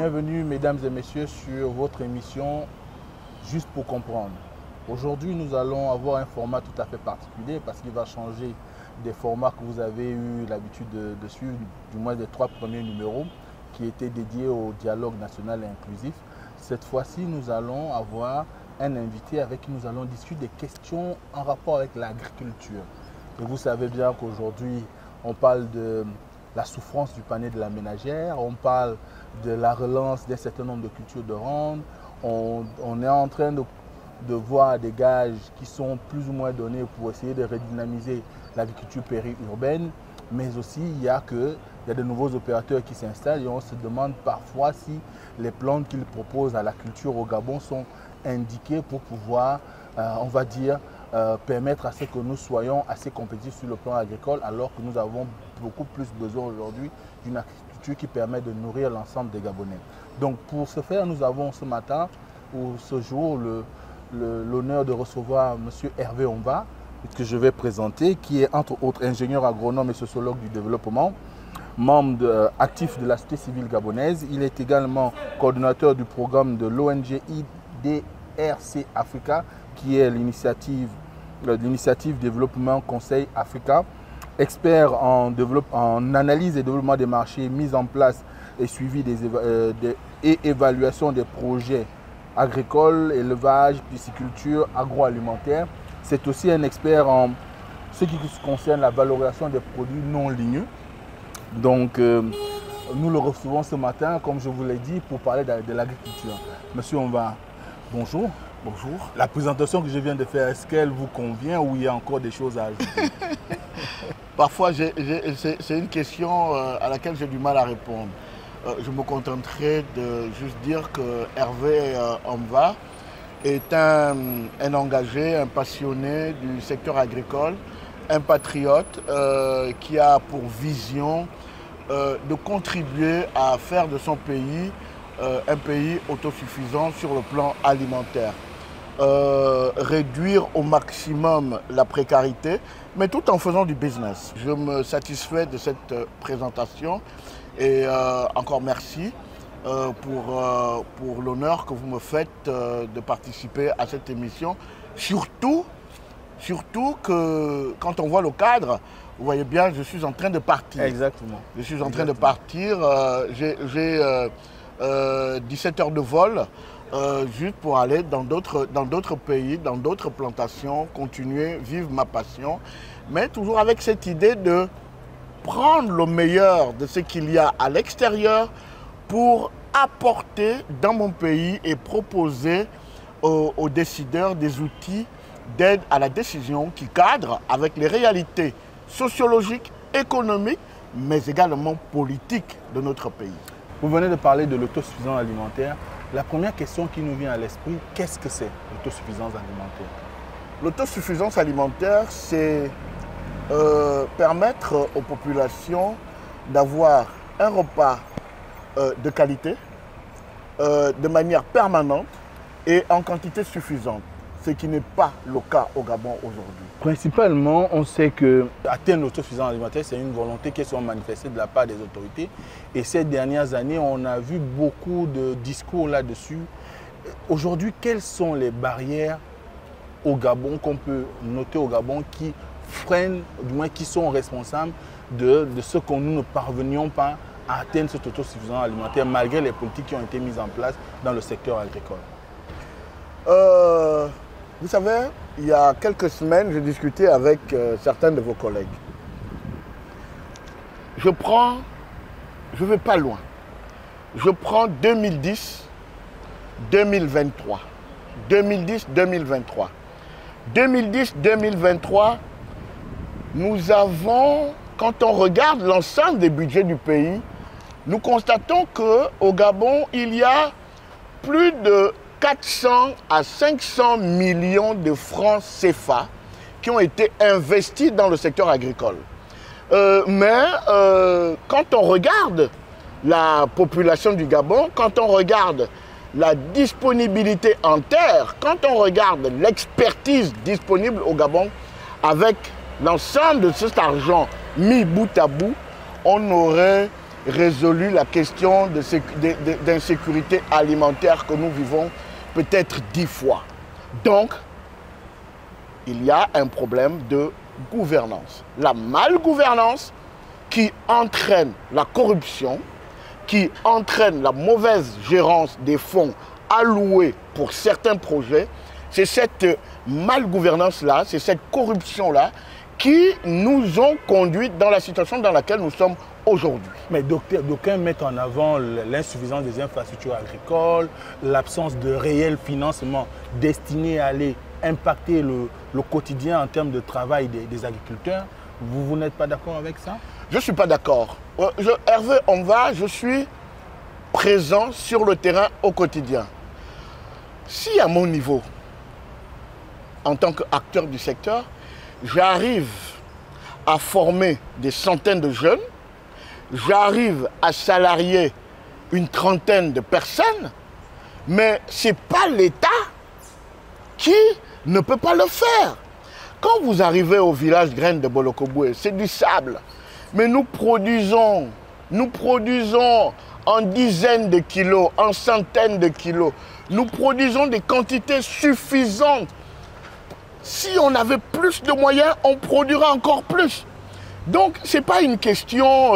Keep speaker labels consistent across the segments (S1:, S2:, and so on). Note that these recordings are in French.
S1: Bienvenue mesdames et messieurs sur votre émission Juste pour comprendre. Aujourd'hui nous allons avoir un format tout à fait particulier parce qu'il va changer des formats que vous avez eu l'habitude de suivre, du moins des 3 premiers numéros qui étaient dédiés au dialogue national et inclusif. Cette fois-ci nous allons avoir un invité avec qui nous allons discuter des questions en rapport avec l'agriculture. Et vous savez bien qu'aujourd'hui on parle de la souffrance du panier de la ménagère, on parle de la relance d'un certain nombre de cultures de rente, on est en train de voir des gages qui sont plus ou moins donnés pour essayer de redynamiser l'agriculture périurbaine, mais aussi il y a de nouveaux opérateurs qui s'installent et on se demande parfois si les plantes qu'ils proposent à la culture au Gabon sont indiquées pour pouvoir, on va dire, permettre à ce que nous soyons assez compétitifs sur le plan agricole alors que nous avons beaucoup plus besoin aujourd'hui d'une agriculture qui permet de nourrir l'ensemble des Gabonais. Donc pour ce faire, nous avons ce matin ou ce jour l'honneur de recevoir M. Hervé Omba, que je vais présenter, qui est entre autres ingénieur agronome et sociologue du développement, membre actif de la société civile gabonaise. Il est également coordonnateur du programme de l'ONG IDRC Africa, qui est l'initiative Développement Conseil Africa, expert en analyse et développement des marchés, mise en place et suivi et évaluation des projets agricoles, élevage, pisciculture, agroalimentaire. C'est aussi un expert en ce qui concerne la valorisation des produits non ligneux. Donc, nous le recevons ce matin, comme je vous l'ai dit, pour parler de l'agriculture. Monsieur Omba, bonjour.
S2: Bonjour.
S1: La présentation que je viens de faire, est-ce qu'elle vous convient ou il y a encore des choses à ajouter?
S2: Parfois, c'est une question à laquelle j'ai du mal à répondre. Je me contenterai de juste dire que Hervé Omba est un engagé, un passionné du secteur agricole, un patriote qui a pour vision de contribuer à faire de son pays un pays autosuffisant sur le plan alimentaire. Réduire au maximum la précarité, mais tout en faisant du business. Je me satisfais de cette présentation et encore merci pour l'honneur que vous me faites de participer à cette émission. Surtout que quand on voit le cadre, vous voyez bien, je suis en train de partir.
S1: Exactement.
S2: Je suis en train de partir. J'ai 17 heures de vol. Juste pour aller dans d'autres pays, dans d'autres plantations, continuer, vivre ma passion, mais toujours avec cette idée de prendre le meilleur de ce qu'il y a à l'extérieur pour apporter dans mon pays et proposer aux décideurs des outils d'aide à la décision qui cadrent avec les réalités sociologiques, économiques, mais également politiques de notre pays.
S1: Vous venez de parler de l'autosuffisance alimentaire. La première question qui nous vient à l'esprit, qu'est-ce que c'est l'autosuffisance alimentaire?
S2: L'autosuffisance alimentaire, c'est permettre aux populations d'avoir un repas de qualité, de manière permanente et en quantité suffisante, ce qui n'est pas le cas au Gabon aujourd'hui.
S1: Principalement, on sait que atteindre l'autosuffisance alimentaire, c'est une volonté qui est manifestée de la part des autorités. Et ces dernières années, on a vu beaucoup de discours là-dessus. Aujourd'hui, quelles sont les barrières au Gabon, qu'on peut noter au Gabon, qui freinent, du moins qui sont responsables de ce que nous ne parvenions pas à atteindre cette autosuffisance alimentaire, malgré les politiques qui ont été mises en place dans le secteur agricole?
S2: Vous savez, il y a quelques semaines, j'ai discuté avec certains de vos collègues. Je ne vais pas loin. Je prends 2010, 2023. 2010, 2023. 2010, 2023, nous avons, quand on regarde l'ensemble des budgets du pays, nous constatons qu'au Gabon, il y a plus de 400 à 500 millions de francs CFA qui ont été investis dans le secteur agricole. Mais quand on regarde la population du Gabon, quand on regarde la disponibilité en terre, quand on regarde l'expertise disponible au Gabon, avec l'ensemble de cet argent mis bout à bout, on aurait résolu la question d'insécurité alimentaire que nous vivons peut-être 10 fois. Donc, il y a un problème de gouvernance. La malgouvernance qui entraîne la corruption, qui entraîne la mauvaise gérance des fonds alloués pour certains projets, c'est cette malgouvernance-là, c'est cette corruption-là qui nous ont conduits dans la situation dans laquelle nous sommes aujourd'hui.
S1: Mais d'aucuns mettent en avant l'insuffisance des infrastructures agricoles, l'absence de réel financement destiné à aller impacter le quotidien en termes de travail des agriculteurs. Vous n'êtes pas d'accord avec ça?
S2: Je ne suis pas d'accord. Hervé Omva, je suis présent sur le terrain au quotidien. Si à mon niveau, en tant qu'acteur du secteur, j'arrive à former des centaines de jeunes, j'arrive à salarier une trentaine de personnes, mais ce n'est pas l'État qui ne peut pas le faire. Quand vous arrivez au village Graines de Bolokoboué, c'est du sable. Mais nous produisons en dizaines de kilos, en centaines de kilos. Nous produisons des quantités suffisantes. Si on avait plus de moyens, on produira encore plus. Donc, ce n'est pas une question...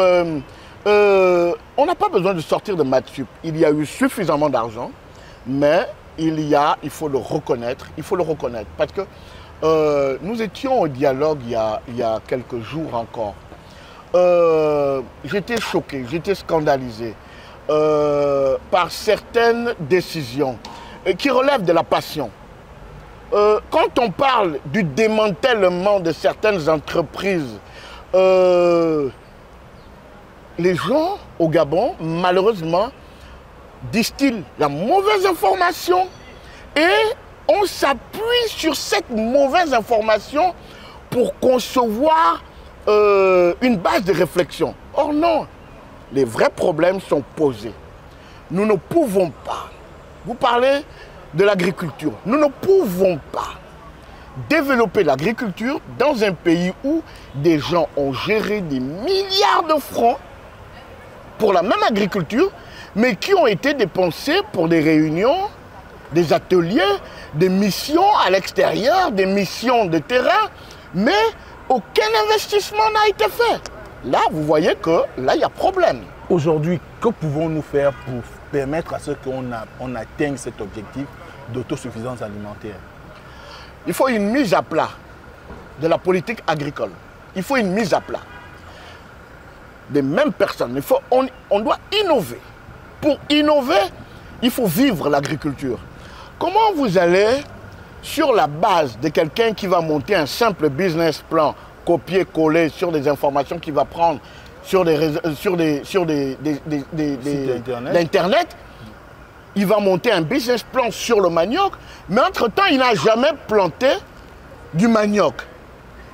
S2: on n'a pas besoin de sortir de Mathsup. Il y a eu suffisamment d'argent, mais il faut le reconnaître. Il faut le reconnaître. Parce que nous étions au dialogue il y a quelques jours encore. J'étais choqué, j'étais scandalisé par certaines décisions qui relèvent de la passion. Quand on parle du démantèlement de certaines entreprises, les gens au Gabon, malheureusement, distillent la mauvaise information et on s'appuie sur cette mauvaise information pour concevoir une base de réflexion. Or non, les vrais problèmes sont posés. Nous ne pouvons pas, vous parlez de l'agriculture, nous ne pouvons pas développer l'agriculture dans un pays où des gens ont géré des milliards de francs pour la même agriculture, mais qui ont été dépensés pour des réunions, des ateliers, des missions à l'extérieur, des missions de terrain, mais aucun investissement n'a été fait. Là, vous voyez que là, il y a problème.
S1: Aujourd'hui, que pouvons-nous faire pour permettre à ce qu'on atteigne cet objectif d'autosuffisance alimentaire?
S2: Il faut une mise à plat de la politique agricole. Il faut une mise à plat des mêmes personnes. On doit innover. Pour innover, il faut vivre l'agriculture. Comment vous allez, sur la base de quelqu'un qui va monter un simple business plan, copier-coller sur des informations qu'il va prendre sur d'Internet, il va monter un business plan sur le manioc, mais entre-temps, il n'a jamais planté du manioc.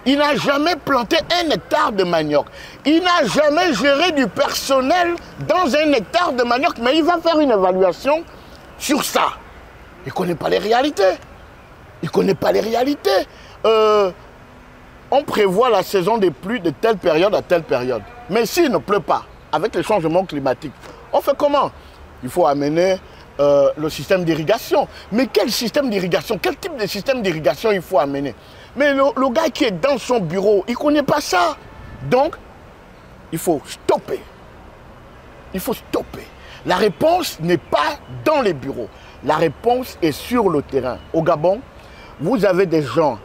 S2: Il n'a jamais planté 1 hectare de manioc. Il n'a jamais géré du personnel dans 1 hectare de manioc, mais il va faire une évaluation sur ça. Il ne connaît pas les réalités. Il ne connaît pas les réalités. On prévoit la saison des pluies de telle période à telle période. Mais s'il ne pleut pas, avec les changements climatiques, on fait comment? Il faut amener le système d'irrigation. Mais quel système d'irrigation? Quel type de système d'irrigation il faut amener? Mais le gars qui est dans son bureau, il ne connaît pas ça. Donc, il faut stopper. Il faut stopper. La réponse n'est pas dans les bureaux. La réponse est sur le terrain. Au Gabon, vous avez des gens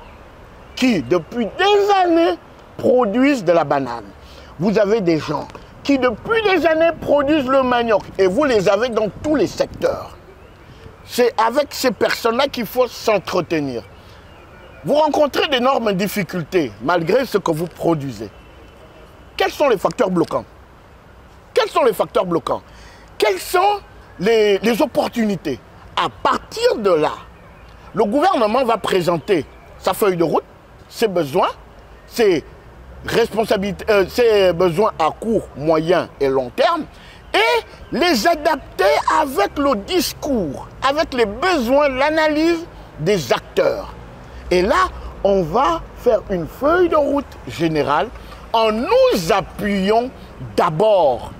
S2: qui, depuis des années, produisent de la banane. Vous avez des gens qui, depuis des années, produisent le manioc. Et vous les avez dans tous les secteurs. C'est avec ces personnes-là qu'il faut s'entretenir. Vous rencontrez d'énormes difficultés, malgré ce que vous produisez. Quels sont les facteurs bloquants? Quels sont les facteurs bloquants? Quelles sont les opportunités? À partir de là, le gouvernement va présenter sa feuille de route, ses besoins, ses responsabilités, ses besoins à court, moyen et long terme, et les adapter avec le discours, avec les besoins, l'analyse des acteurs. Et là, on va faire une feuille de route générale en nous appuyant d'abord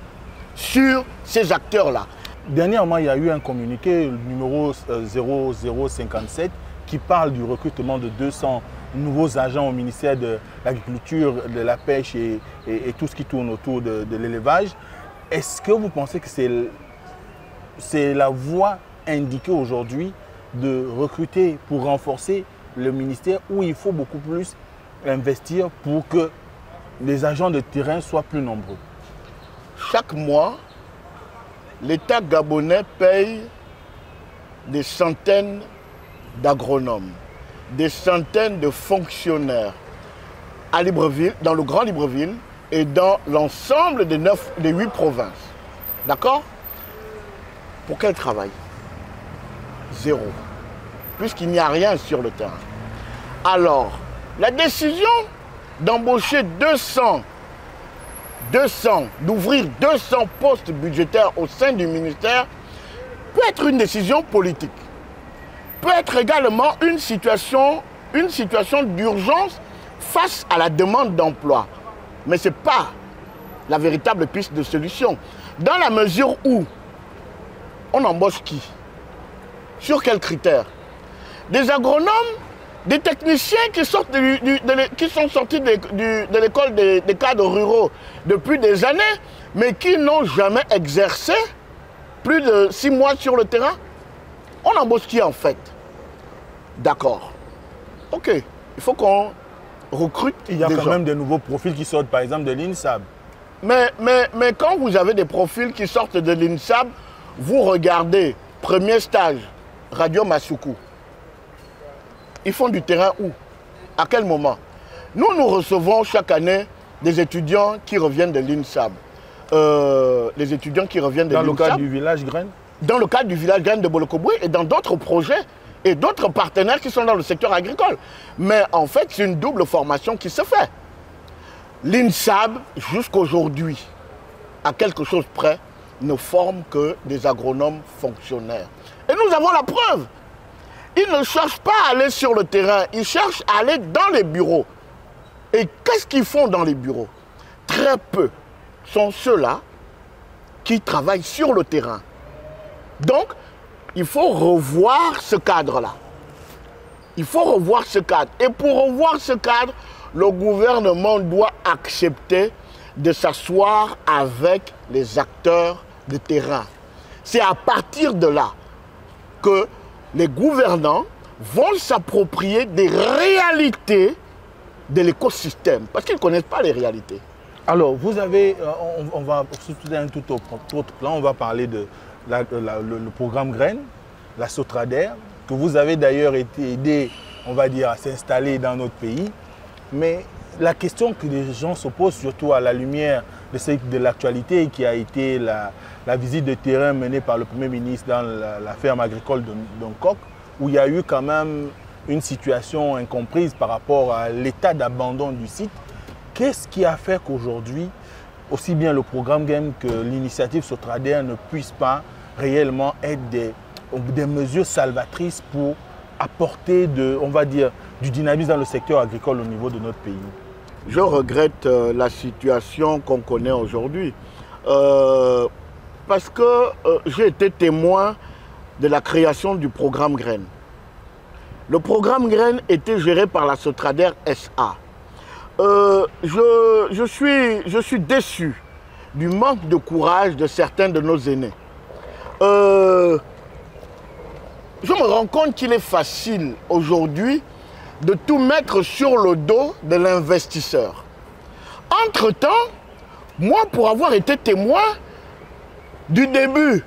S2: sur ces acteurs-là.
S1: Dernièrement, il y a eu un communiqué, le numéro 0057, qui parle du recrutement de 200 nouveaux agents au ministère de l'Agriculture, de la Pêche et tout ce qui tourne autour de l'élevage. Est-ce que vous pensez que c'est la voie indiquée aujourd'hui de recruter pour renforcer le ministère, où il faut beaucoup plus investir pour que les agents de terrain soient plus nombreux?
S2: Chaque mois, l'État gabonais paye des centaines d'agronomes, des centaines de fonctionnaires à Libreville, dans le Grand Libreville et dans l'ensemble des 8 provinces. D'accord? Pour quel travail? Zéro. Puisqu'il n'y a rien sur le terrain. Alors, la décision d'embaucher d'ouvrir 200 postes budgétaires au sein du ministère peut être une décision politique. Peut être également une situation d'urgence face à la demande d'emploi. Mais ce n'est pas la véritable piste de solution. Dans la mesure où on embauche qui? Sur quels critères? Des agronomes, des techniciens qui sont sortis de l'école des cadres ruraux depuis des années, mais qui n'ont jamais exercé plus de 6 mois sur le terrain. On embauche qui en fait? D'accord. Ok, il faut qu'on recrute.
S1: Il y a quand même de nouveaux profils qui sortent, par exemple, de l'INSAB.
S2: Mais quand vous avez des profils qui sortent de l'INSAB, vous regardez, premier stage, Radio Masuku. Ils font du terrain où? À quel moment? Nous recevons chaque année des étudiants qui reviennent de l'INSAB. Les étudiants qui reviennent de l'INSAB.
S1: Dans le cadre du village Graine?
S2: Dans le cadre du village Graine de Bolokoboué et dans d'autres projets et d'autres partenaires qui sont dans le secteur agricole. Mais en fait, c'est une double formation qui se fait. L'INSAB, jusqu'aujourd'hui, à quelque chose près, ne forme que des agronomes fonctionnaires. Et nous avons la preuve. Ils ne cherchent pas à aller sur le terrain, ils cherchent à aller dans les bureaux. Et qu'est-ce qu'ils font dans les bureaux? Très peu sont ceux-là qui travaillent sur le terrain. Donc, il faut revoir ce cadre-là. Il faut revoir ce cadre. Et pour revoir ce cadre, le gouvernement doit accepter de s'asseoir avec les acteurs de terrain. C'est à partir de là que les gouvernants vont s'approprier des réalités de l'écosystème, parce qu'ils ne connaissent pas les réalités.
S1: Alors, vous avez, on va sur un tout autre plan, on va parler de le programme Graine, la Sotrader, que vous avez d'ailleurs été aidé, on va dire, à s'installer dans notre pays. Mais la question que les gens se posent, surtout à la lumière de l'actualité, qui a été la visite de terrain menée par le Premier ministre dans la ferme agricole de Donkok, où il y a eu quand même une situation incomprise par rapport à l'état d'abandon du site. Qu'est-ce qui a fait qu'aujourd'hui, aussi bien le programme Graine que l'initiative Sotrader ne puissent pas réellement être des mesures salvatrices pour apporter on va dire, du dynamisme dans le secteur agricole au niveau de notre pays?
S2: Je regrette la situation qu'on connaît aujourd'hui parce que j'ai été témoin de la création du programme Graine. Le programme Graine était géré par la Sotrader SA. Je suis déçu du manque de courage de certains de nos aînés. Je me rends compte qu'il est facile aujourd'hui de tout mettre sur le dos de l'investisseur. Entre-temps, moi, pour avoir été témoin du début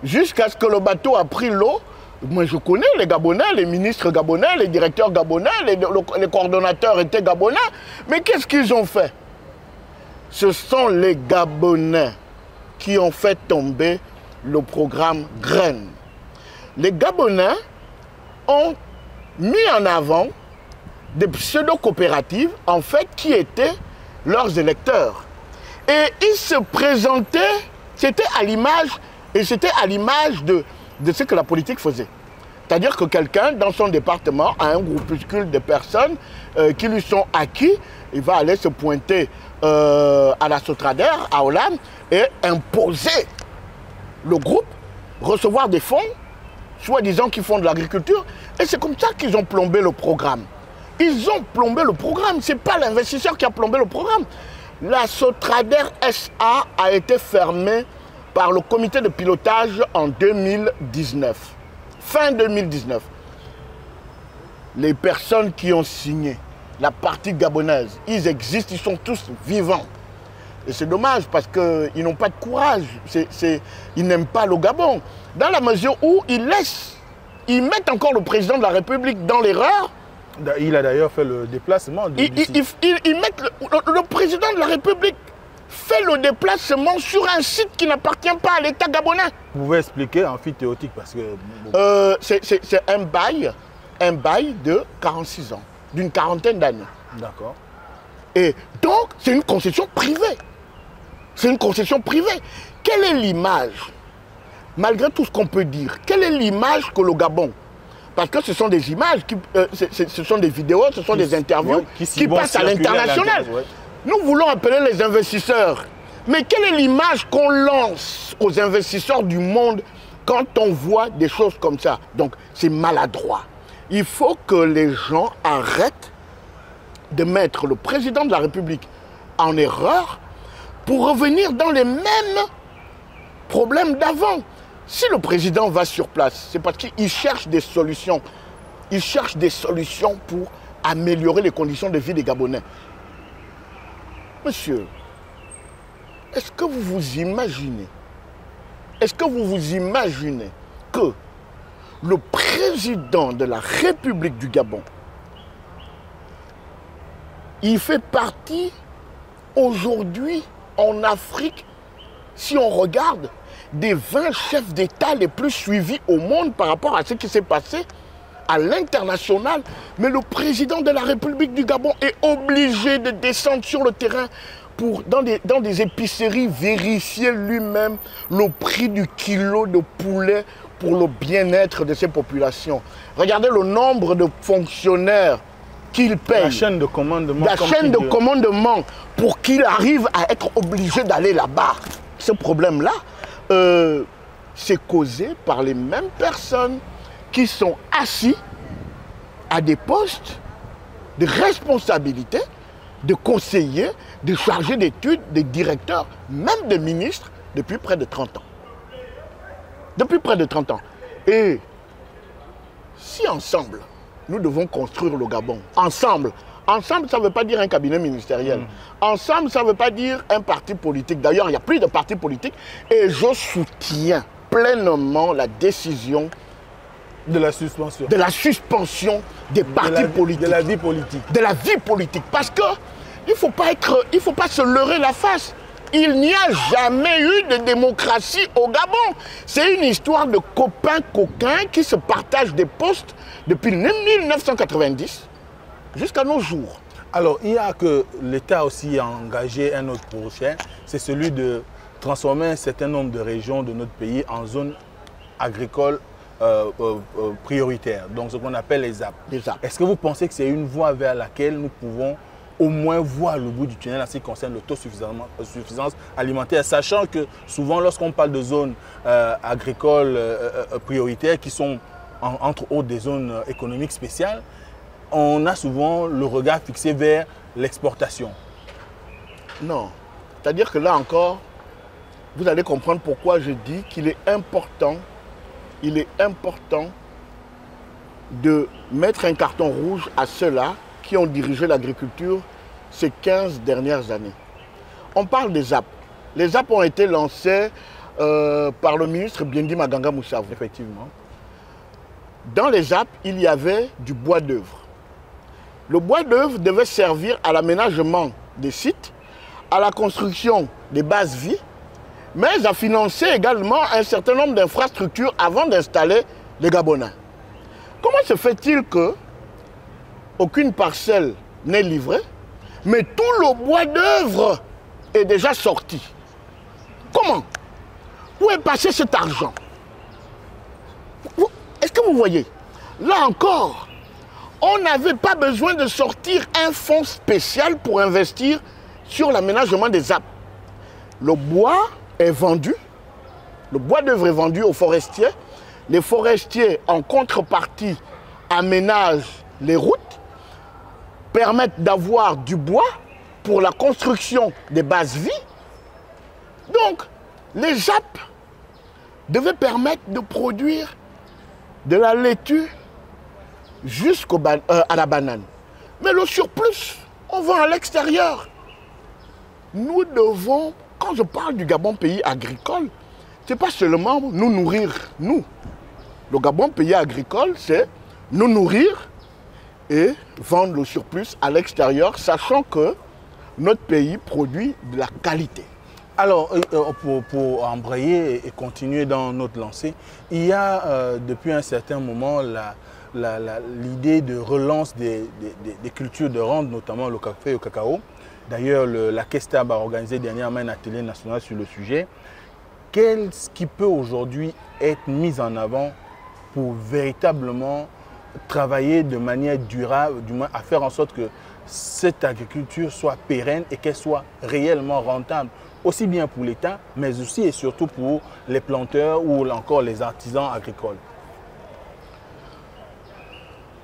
S2: jusqu'à ce que le bateau a pris l'eau, moi je connais les Gabonais, les ministres gabonais, les directeurs gabonais, les coordonnateurs étaient gabonais. Mais qu'est-ce qu'ils ont fait? Ce sont les Gabonais qui ont fait tomber le programme Graine. Les Gabonais ont mis en avant des pseudo-coopératives, en fait, qui étaient leurs électeurs. Et ils se présentaient, c'était à l'image, et c'était à l'image de ce que la politique faisait. C'est-à-dire que quelqu'un, dans son département, a un groupuscule de personnes qui lui sont acquis. Il va aller se pointer à la Sotrader, à Hollande, et imposer le groupe, recevoir des fonds, soi-disant qu'ils font de l'agriculture. Et c'est comme ça qu'ils ont plombé le programme. Ils ont plombé le programme. Ce n'est pas l'investisseur qui a plombé le programme. La Sotrader SA a été fermée par le comité de pilotage en 2019. Fin 2019. Les personnes qui ont signé la partie gabonaise, ils existent, ils sont tous vivants. Et c'est dommage parce qu'ils n'ont pas de courage. Ils n'aiment pas le Gabon. Dans la mesure où ils mettent encore le président de la République dans l'erreur.
S1: Il a d'ailleurs fait le déplacement.
S2: Ils mettent le président de la République fait le déplacement sur un site qui n'appartient pas à l'État gabonais.
S1: Vous pouvez expliquer amphithéotique parce que...
S2: c'est un bail de 46 ans, d'une quarantaine d'années.
S1: D'accord.
S2: Et donc, c'est une concession privée. C'est une concession privée. Quelle est l'image, malgré tout ce qu'on peut dire, quelle est l'image que le Gabon, parce que ce sont des images, ce sont des vidéos, ce sont des interviews qui passent à l'international. Nous voulons appeler les investisseurs. Mais quelle est l'image qu'on lance aux investisseurs du monde quand on voit des choses comme ça? Donc, c'est maladroit. Il faut que les gens arrêtent de mettre le président de la République en erreur pour revenir dans les mêmes problèmes d'avant. Si le président va sur place, c'est parce qu'il cherche des solutions. Il cherche des solutions pour améliorer les conditions de vie des Gabonais. Monsieur, est-ce que vous vous imaginez, que le président de la République du Gabon, il fait partie aujourd'hui en Afrique, si on regarde, des 20 chefs d'État les plus suivis au monde par rapport à ce qui s'est passé à l'international. Mais le président de la République du Gabon est obligé de descendre sur le terrain pour, dans des épiceries, vérifier lui-même le prix du kilo de poulet pour le bien-être de ces populations. Regardez le nombre de fonctionnaires qu'il paye.
S1: La chaîne de commandement.
S2: La chaîne de commandement pour qu'il arrive à être obligé d'aller là-bas. Ce problème-là, c'est causé par les mêmes personnes qui sont assis à des postes de responsabilité, de conseillers, de chargés d'études, de directeurs, même de ministres, depuis près de 30 ans. Depuis près de 30 ans. Et si ensemble, nous devons construire le Gabon, ensemble, ensemble, ça ne veut pas dire un cabinet ministériel. Ensemble, ça ne veut pas dire un parti politique. D'ailleurs, il n'y a plus de parti politique. Et je soutiens pleinement la décision
S1: de la suspension.
S2: De la suspension des partis politiques.
S1: De la vie politique.
S2: De la vie politique. Parce que il ne faut pas se leurrer la face. Il n'y a jamais eu de démocratie au Gabon. C'est une histoire de copains-coquins qui se partagent des postes depuis 1990 jusqu'à nos jours.
S1: Alors, il y a que l'État aussi a engagé un autre projet, c'est celui de transformer un certain nombre de régions de notre pays en zones agricoles prioritaires, donc ce qu'on appelle les ZAP. Est-ce que vous pensez que c'est une voie vers laquelle nous pouvons au moins voir le bout du tunnel en ce qui concerne l'autosuffisance alimentaire, sachant que souvent lorsqu'on parle de zones agricoles prioritaires qui sont entre autres des zones économiques spéciales, on a souvent le regard fixé vers l'exportation. Non,
S2: c'est-à-dire que là encore, vous allez comprendre pourquoi je dis qu'il est important de mettre un carton rouge à ceux-là qui ont dirigé l'agriculture ces 15 dernières années. On parle des ZAP. Les ZAP ont été lancés par le ministre Biendi Maganga Moussavou.
S1: Effectivement.
S2: Dans les ZAP, il y avait du bois d'œuvre. Le bois d'œuvre devait servir à l'aménagement des sites, à la construction des bases vie, mais à financer également un certain nombre d'infrastructures avant d'installer les Gabonais. Comment se fait-il que aucune parcelle n'est livrée, mais tout le bois d'œuvre est déjà sorti? Comment? Où est passé cet argent? Est-ce que vous voyez? là encore, on n'avait pas besoin de sortir un fonds spécial pour investir sur l'aménagement des arbres. Le bois est vendu, le bois d'œuvre est vendu aux forestiers. Les forestiers, en contrepartie, aménagent les routes, permettent d'avoir du bois pour la construction des bases vie. Donc, les JAP devaient permettre de produire de la laitue à la banane. Mais le surplus, on vend à l'extérieur. Nous devons, quand je parle du Gabon pays agricole, ce n'est pas seulement nous nourrir, nous. Le Gabon pays agricole, c'est nous nourrir et vendre le surplus à l'extérieur, sachant que notre pays produit de la qualité.
S1: Alors, pour embrayer et continuer dans notre lancée, il y a depuis un certain moment l'idée de relance des cultures de rente, notamment le café et le cacao. D'ailleurs, la Kestab a organisé dernièrement un atelier national sur le sujet. Qu'est-ce qui peut aujourd'hui être mis en avant pour véritablement travailler de manière durable, du moins à faire en sorte que cette agriculture soit pérenne et qu'elle soit réellement rentable, aussi bien pour l'État, mais aussi et surtout pour les planteurs ou encore les artisans agricoles?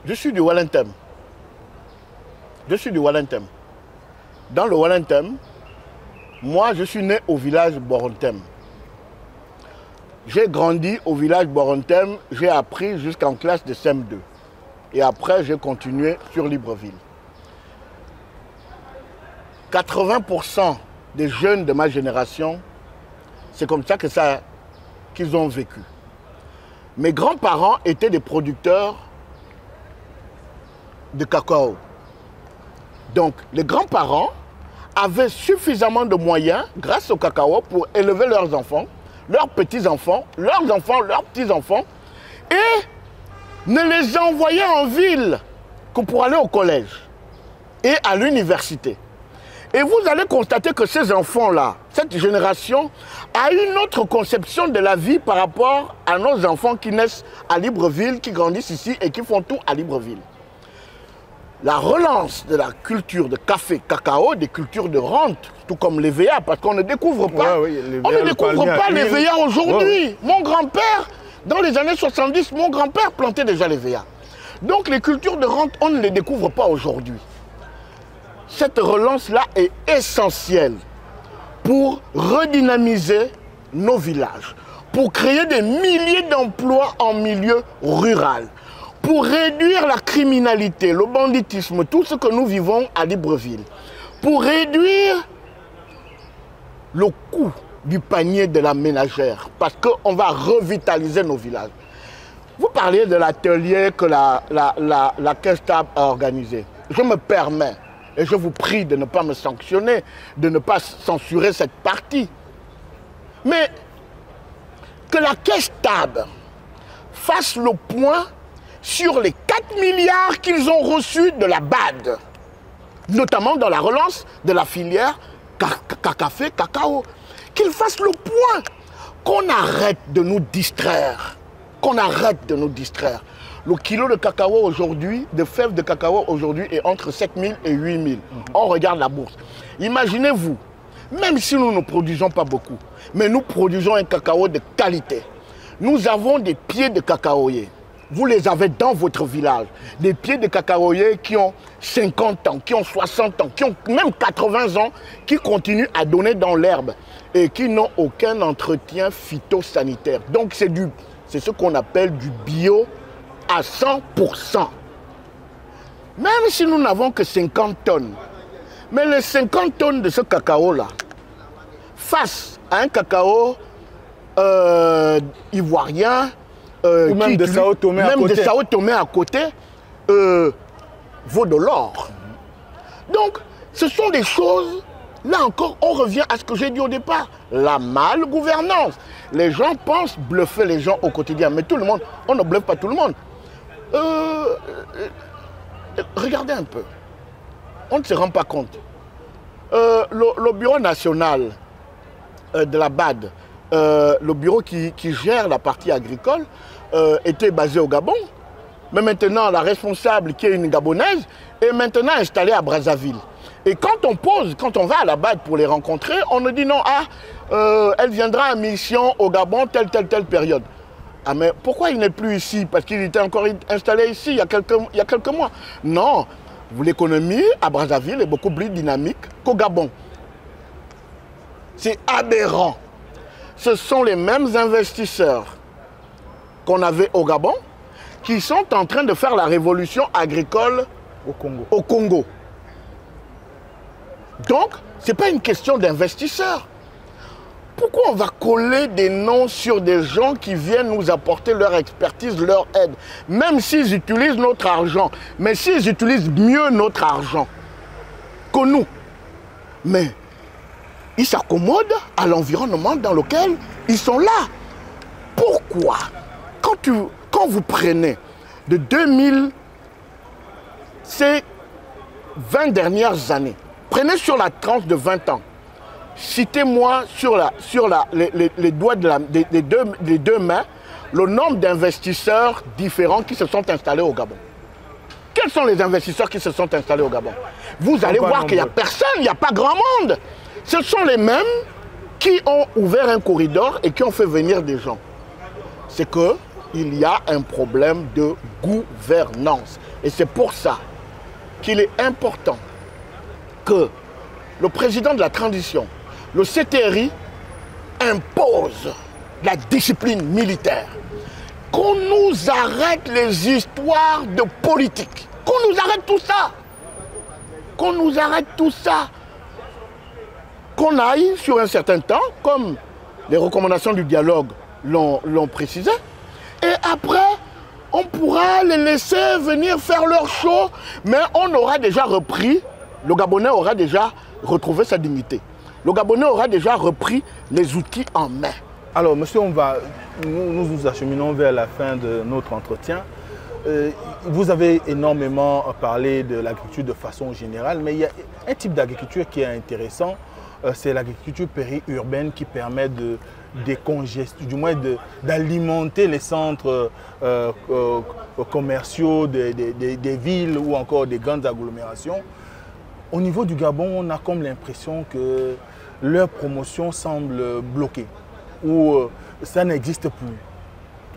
S2: Je suis du Wellington. Dans le Wellington, moi je suis né au village Borontem. J'ai grandi au village Borontem, j'ai appris jusqu'en classe de CM2. Et après, j'ai continué sur Libreville. 80% des jeunes de ma génération, c'est comme ça qu'ils ont vécu. Mes grands-parents étaient des producteurs de cacao. Donc, les grands-parents avaient suffisamment de moyens, grâce au cacao, pour élever leurs enfants, leurs petits-enfants, leurs enfants, leurs petits-enfants, et ne les envoyaient en ville que pour aller au collège et à l'université. Et vous allez constater que ces enfants-là, cette génération, a une autre conception de la vie par rapport à nos enfants qui naissent à Libreville, qui grandissent ici et qui font tout à Libreville. La relance de la culture de café, cacao, des cultures de rente, tout comme l'EVA, parce qu'on ne découvre pas, l'EVA aujourd'hui. Ouais. Mon grand-père, dans les années 70, mon grand-père plantait déjà l'EVA. Donc les cultures de rente, on ne les découvre pas aujourd'hui. Cette relance-là est essentielle pour redynamiser nos villages, pour créer des milliers d'emplois en milieu rural, pour réduire la criminalité, le banditisme, tout ce que nous vivons à Libreville, pour réduire le coût du panier de la ménagère, parce qu'on va revitaliser nos villages. Vous parliez de l'atelier que la Kestab a organisé. Je me permets, et je vous prie de ne pas me sanctionner, de ne pas censurer cette partie, mais que la Kestab fasse le point sur les 4 milliards qu'ils ont reçus de la BAD, notamment dans la relance de la filière café, cacao. Qu'ils fassent le point, qu'on arrête de nous distraire, Le kilo de cacao aujourd'hui, de fèves de cacao aujourd'hui est entre 7 000 et 8 000. On regarde la bourse. Imaginez-vous, même si nous ne produisons pas beaucoup, mais nous produisons un cacao de qualité. Nous avons des pieds de cacaoyers. Vous les avez dans votre village. Des pieds de cacaoyers qui ont 50 ans, qui ont 60 ans, qui ont même 80 ans, qui continuent à donner dans l'herbe et qui n'ont aucun entretien phytosanitaire. Donc c'est ce qu'on appelle du bio à 100%. Même si nous n'avons que 50 tonnes, mais les 50 tonnes de ce cacao-là, face à un cacao ivoirien,
S1: ou même de Sao Tomé
S2: à côté, vaut de l'or. Donc, ce sont des choses, là encore, on revient à ce que j'ai dit au départ, la malgouvernance. Les gens pensent bluffer les gens au quotidien, mais tout le monde, on ne bluffe pas tout le monde. Regardez un peu, on ne se rend pas compte. Le bureau national de la BAD, le bureau qui gère la partie agricole, était basé au Gabon. Mais maintenant, la responsable, qui est une Gabonaise, est maintenant installée à Brazzaville. Et quand on va à la BAD pour les rencontrer, on nous dit non, elle viendra en mission au Gabon, telle période. Ah mais pourquoi il n'est plus ici? Parce qu'il était encore installé ici il y a quelques mois. Non, l'économie à Brazzaville est beaucoup plus dynamique qu'au Gabon. C'est aberrant. Ce sont les mêmes investisseurs qu'on avait au Gabon qui sont en train de faire la révolution agricole au Congo. Donc, ce n'est pas une question d'investisseurs. Pourquoi on va coller des noms sur des gens qui viennent nous apporter leur expertise, leur aide, même s'ils utilisent notre argent, mais s'ils utilisent mieux notre argent que nous, mais ils s'accommodent à l'environnement dans lequel ils sont là. Pourquoi? Quand vous prenez de 2000, ces 20 dernières années, prenez sur la tranche de 20 ans, citez-moi sur les doigts des deux mains le nombre d'investisseurs différents qui se sont installés au Gabon. Quels sont les investisseurs qui se sont installés au Gabon? Vous allez voir qu'il n'y a personne, il n'y a pas grand monde. Ce sont les mêmes qui ont ouvert un corridor et qui ont fait venir des gens. C'est qu'il y a un problème de gouvernance. Et c'est pour ça qu'il est important que le président de la transition, le CTRI, impose la discipline militaire. Qu'on nous arrête les histoires de politique. Qu'on nous arrête tout ça. Qu'on nous arrête tout ça. Qu'on aille sur un certain temps, comme les recommandations du dialogue l'ont précisé, et après, on pourra les laisser venir faire leur show, mais on aura déjà repris, le Gabonais aura déjà retrouvé sa dignité. Le Gabonais aura déjà repris les outils en main.
S1: Alors, monsieur, nous nous acheminons vers la fin de notre entretien. Vous avez énormément parlé de l'agriculture de façon générale, mais il y a un type d'agriculture qui est intéressant, c'est l'agriculture périurbaine qui permet de décongester, du moins d'alimenter les centres commerciaux des villes ou encore des grandes agglomérations. Au niveau du Gabon, on a comme l'impression que leur promotion semble bloquée ou ça n'existe plus.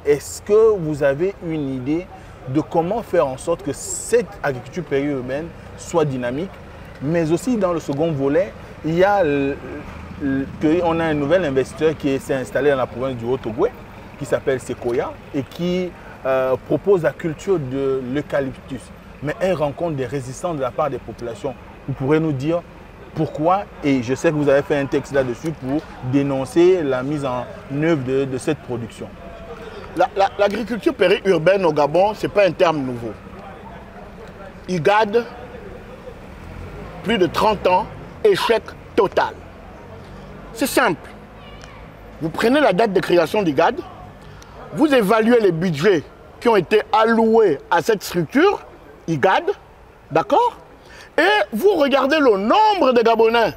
S1: Est-ce que vous avez une idée de comment faire en sorte que cette agriculture périurbaine soit dynamique, mais aussi dans le second volet, il y a on a un nouvel investisseur qui s'est installé dans la province du Haut-Ogooué, qui s'appelle Sequoia, et qui propose la culture de l'eucalyptus. Mais elle rencontre des résistances de la part des populations. Vous pourrez nous dire pourquoi, et je sais que vous avez fait un texte là-dessus pour dénoncer la mise en œuvre de cette production.
S2: L'agriculture périurbaine au Gabon, ce n'est pas un terme nouveau. IGAD, plus de 30 ans, échec total. C'est simple. Vous prenez la date de création d'IGAD, vous évaluez les budgets qui ont été alloués à cette structure, IGAD, d'accord? Et vous regardez le nombre de Gabonais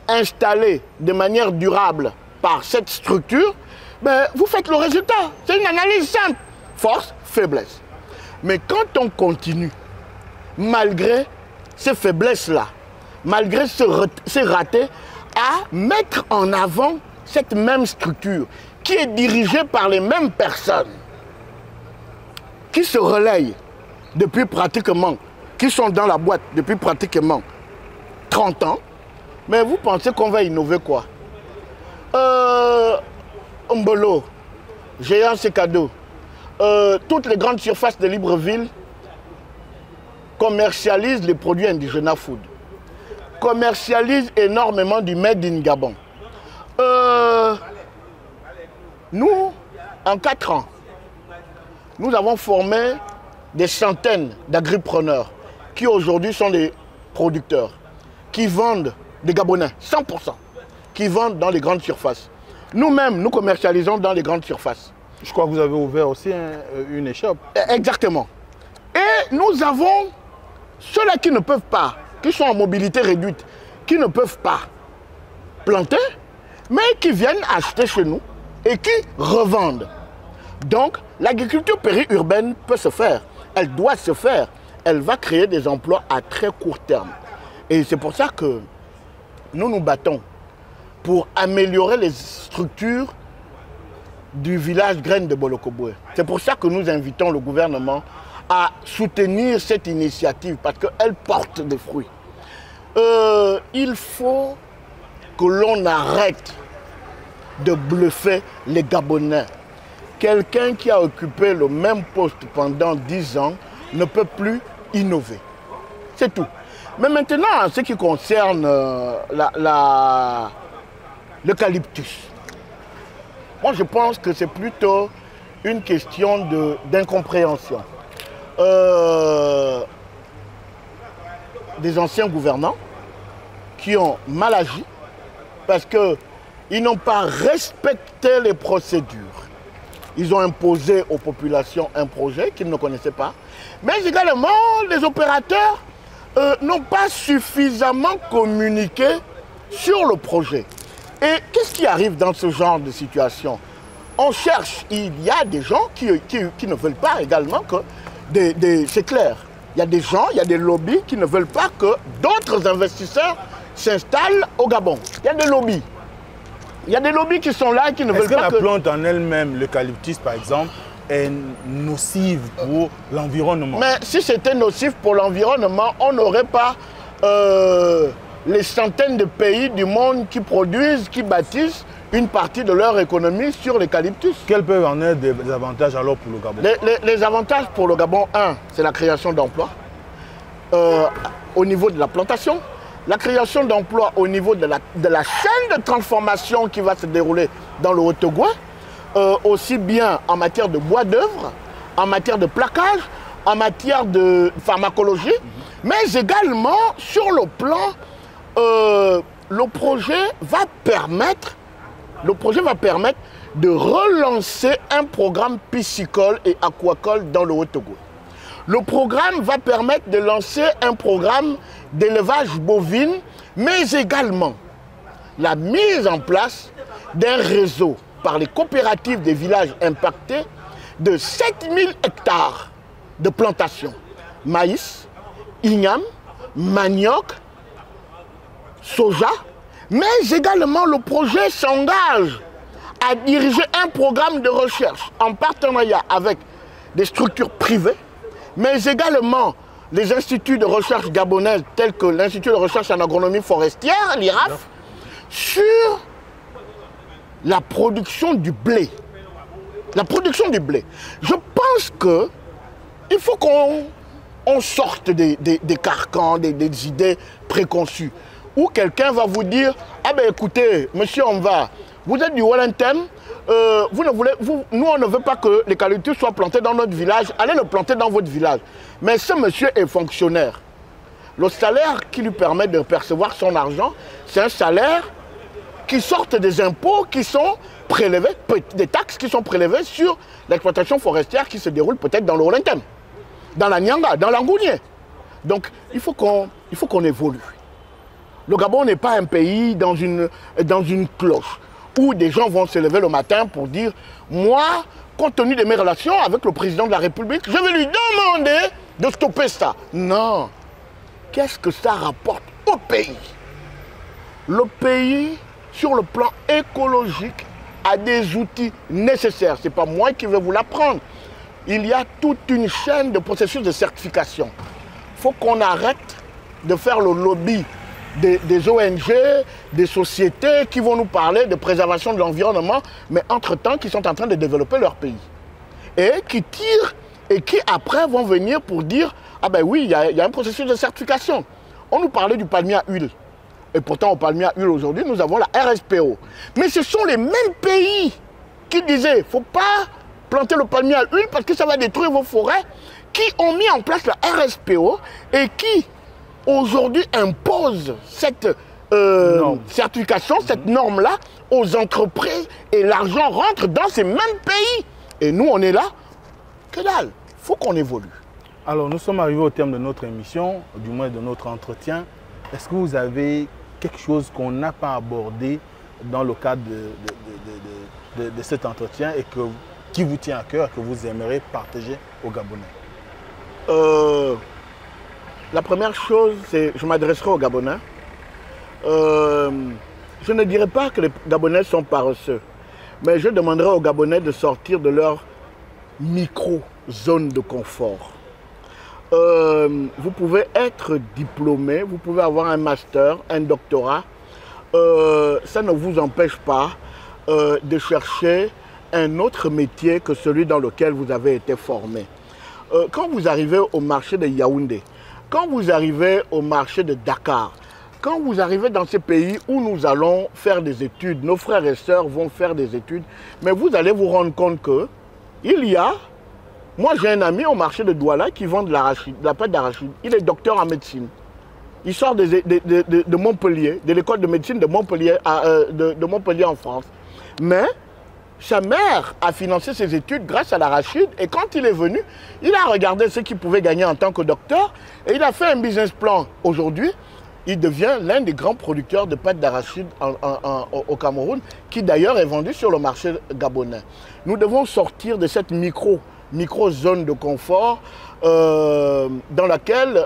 S2: installés de manière durable par cette structure, ben, vous faites le résultat. C'est une analyse simple. Force, faiblesse. Mais quand on continue, malgré ces faiblesses-là, malgré ces ratés, à mettre en avant cette même structure qui est dirigée par les mêmes personnes, qui se relayent depuis pratiquement, qui sont dans la boîte depuis pratiquement 30 ans, mais vous pensez qu'on va innover quoi? Mbolo, Géant Sekado, toutes les grandes surfaces de Libreville commercialisent les produits indigènes food, commercialisent énormément du Made in Gabon. Nous, en 4 ans, nous avons formé des centaines d'agripreneurs qui aujourd'hui sont des producteurs, qui vendent des Gabonais, 100%, qui vendent dans les grandes surfaces. Nous-mêmes, nous commercialisons dans les grandes surfaces.
S1: Je crois que vous avez ouvert aussi une échoppe.
S2: Exactement. Et nous avons ceux-là qui ne peuvent pas, qui sont en mobilité réduite, qui ne peuvent pas planter, mais qui viennent acheter chez nous et qui revendent. Donc, l'agriculture périurbaine peut se faire. elle doit se faire. Elle va créer des emplois à très court terme. Et c'est pour ça que nous nous battons pour améliorer les structures du village Graine de Bolokoboué. C'est pour ça que nous invitons le gouvernement à soutenir cette initiative parce qu'elle porte des fruits. Il faut que l'on arrête de bluffer les Gabonais. Quelqu'un qui a occupé le même poste pendant 10 ans ne peut plus innover. C'est tout. Mais maintenant, en ce qui concerne l'eucalyptus, moi je pense que c'est plutôt une question d'incompréhension. Des anciens gouvernants qui ont mal agi parce qu'ils n'ont pas respecté les procédures. Ils ont imposé aux populations un projet qu'ils ne connaissaient pas. Mais également, les opérateurs n'ont pas suffisamment communiqué sur le projet. Et qu'est-ce qui arrive dans ce genre de situation? On cherche, il y a des gens qui ne veulent pas également que... c'est clair, il y a des gens, il y a des lobbies qui ne veulent pas que d'autres investisseurs s'installent au Gabon. Il y a des lobbies. Il y a des lobbies qui sont là et qui ne veulent pas que...
S1: Est-ce que la plante en elle-même, l'eucalyptus par exemple, est nocive pour l'environnement?
S2: Mais si c'était nocif pour l'environnement, on n'aurait pas les centaines de pays du monde qui produisent, qui bâtissent une partie de leur économie sur l'eucalyptus.
S1: Quels peuvent en être des avantages alors pour le Gabon?
S2: Les avantages pour le Gabon, c'est la création d'emplois au niveau de la plantation, la création d'emplois au niveau de la chaîne de transformation qui va se dérouler dans le Haut-Togo, aussi bien en matière de bois d'œuvre, en matière de plaquage, en matière de pharmacologie, mais également sur le plan, le projet va permettre de relancer un programme piscicole et aquacole dans le Haut-Togo. Le programme va permettre de lancer un programme d'élevage bovine, mais également la mise en place d'un réseau par les coopératives des villages impactés de 7000 hectares de plantations. Maïs, igname, manioc, soja, mais également le projet s'engage à diriger un programme de recherche en partenariat avec des structures privées, mais également les instituts de recherche gabonaises tels que l'Institut de recherche en agronomie forestière, l'IRAF, sur la production du blé. La production du blé. Je pense qu'il faut qu'on sorte des carcans, des idées préconçues. Où quelqu'un va vous dire, ah ben écoutez, monsieur, vous êtes du Wellington, nous on ne veut pas que l'eucalyptus soit planté dans notre village, allez le planter dans votre village. Mais ce monsieur est fonctionnaire. Le salaire qui lui permet de percevoir son argent, c'est un salaire qui sort des impôts qui sont prélevés, des taxes qui sont prélevées sur l'exploitation forestière qui se déroule peut-être dans le Wellington, dans la Nyanga, dans l'Angounier. Donc il faut qu'on évolue. Le Gabon n'est pas un pays dans une cloche où des gens vont se lever le matin pour dire « Moi, compte tenu de mes relations avec le président de la République, je vais lui demander de stopper ça. » Non. Qu'est-ce que ça rapporte au pays? Le pays, sur le plan écologique, a des outils nécessaires. Ce n'est pas moi qui vais vous l'apprendre. Il y a toute une chaîne de processus de certification. Il faut qu'on arrête de faire le lobby des ONG, des sociétés qui vont nous parler de préservation de l'environnement, mais entre-temps qui sont en train de développer leur pays. Et qui tirent, et qui après vont venir pour dire, ah ben oui, il y a un processus de certification. On nous parlait du palmier à huile. Et pourtant, au palmier à huile aujourd'hui, nous avons la RSPO. Mais ce sont les mêmes pays qui disaient, il ne faut pas planter le palmier à huile parce que ça va détruire vos forêts, qui ont mis en place la RSPO et qui aujourd'hui impose cette certification, cette norme-là aux entreprises et l'argent rentre dans ces mêmes pays. Et nous, on est là, que dalle, il faut qu'on évolue.
S1: Alors, nous sommes arrivés au terme de notre émission, du moins de notre entretien. Est-ce que vous avez quelque chose qu'on n'a pas abordé dans le cadre de cet entretien et qui vous tient à cœur, que vous aimeriez partager aux Gabonais?
S2: La première chose, c'est je m'adresserai aux Gabonais. Je ne dirais pas que les Gabonais sont paresseux, mais je demanderai aux Gabonais de sortir de leur micro-zone de confort. Vous pouvez être diplômé, vous pouvez avoir un master, un doctorat. Ça ne vous empêche pas de chercher un autre métier que celui dans lequel vous avez été formé. Quand vous arrivez au marché de Yaoundé, quand vous arrivez au marché de Dakar, quand vous arrivez dans ces pays où nous allons faire des études, nos frères et sœurs vont faire des études, mais vous allez vous rendre compte que il y a... Moi, j'ai un ami au marché de Douala qui vend de la pâte d'arachide. Il est docteur en médecine. Il sort de Montpellier, de l'école de médecine de Montpellier, de Montpellier en France. Mais sa mère a financé ses études grâce à l'arachide et quand il est venu, il a regardé ce qu'il pouvait gagner en tant que docteur et il a fait un business plan. Aujourd'hui, il devient l'un des grands producteurs de pâte d'arachide au Cameroun, qui d'ailleurs est vendu sur le marché gabonais. Nous devons sortir de cette micro-zone de confort dans laquelle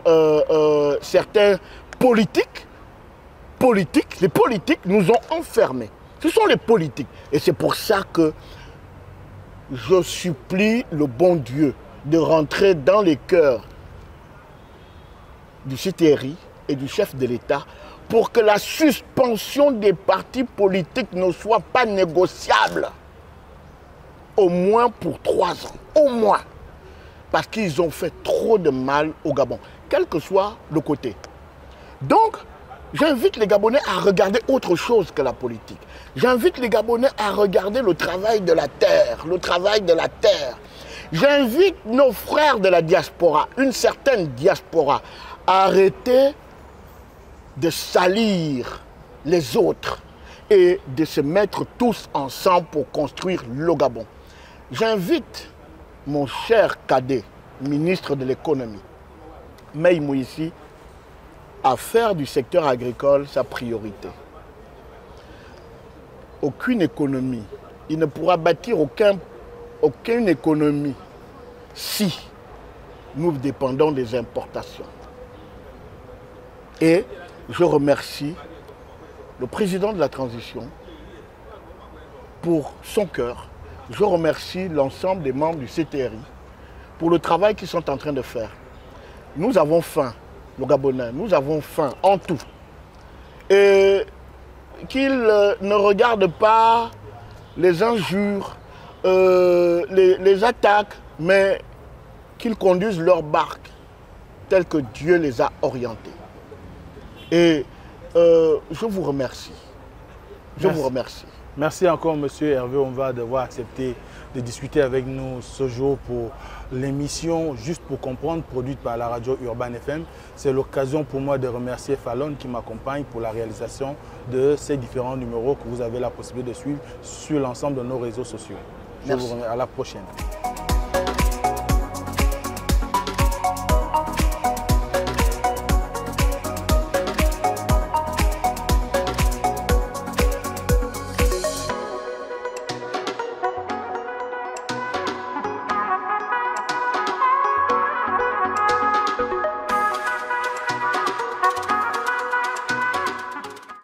S2: certains les politiques nous ont enfermés. Ce sont les politiques. Et c'est pour ça que je supplie le bon Dieu de rentrer dans les cœurs du CTRI et du chef de l'État pour que la suspension des partis politiques ne soit pas négociable. Au moins pour 3 ans. Au moins. Parce qu'ils ont fait trop de mal au Gabon, quel que soit le côté. Donc, j'invite les Gabonais à regarder autre chose que la politique. J'invite les Gabonais à regarder le travail de la terre, le travail de la terre. J'invite nos frères de la diaspora, une certaine diaspora, à arrêter de salir les autres et de se mettre tous ensemble pour construire le Gabon. J'invite mon cher cadet, ministre de l'économie, Mey Moïsi, à faire du secteur agricole sa priorité. Aucune économie, il ne pourra bâtir aucune économie si nous dépendons des importations. Et je remercie le président de la transition pour son cœur. Je remercie l'ensemble des membres du CTRI pour le travail qu'ils sont en train de faire. Nous avons faim, le Gabonais, nous avons faim en tout. Et qu'ils ne regardent pas les injures, les attaques, mais qu'ils conduisent leur barque telle que Dieu les a orientés. Et je vous remercie. Je vous remercie.
S1: Merci encore, monsieur Hervé Onva, d'avoir accepté de discuter avec nous ce jour pour l'émission Juste pour comprendre, produite par la radio Urban FM. C'est l'occasion pour moi de remercier Fallon qui m'accompagne pour la réalisation de ces différents numéros que vous avez la possibilité de suivre sur l'ensemble de nos réseaux sociaux. Je vous remercie. À la prochaine.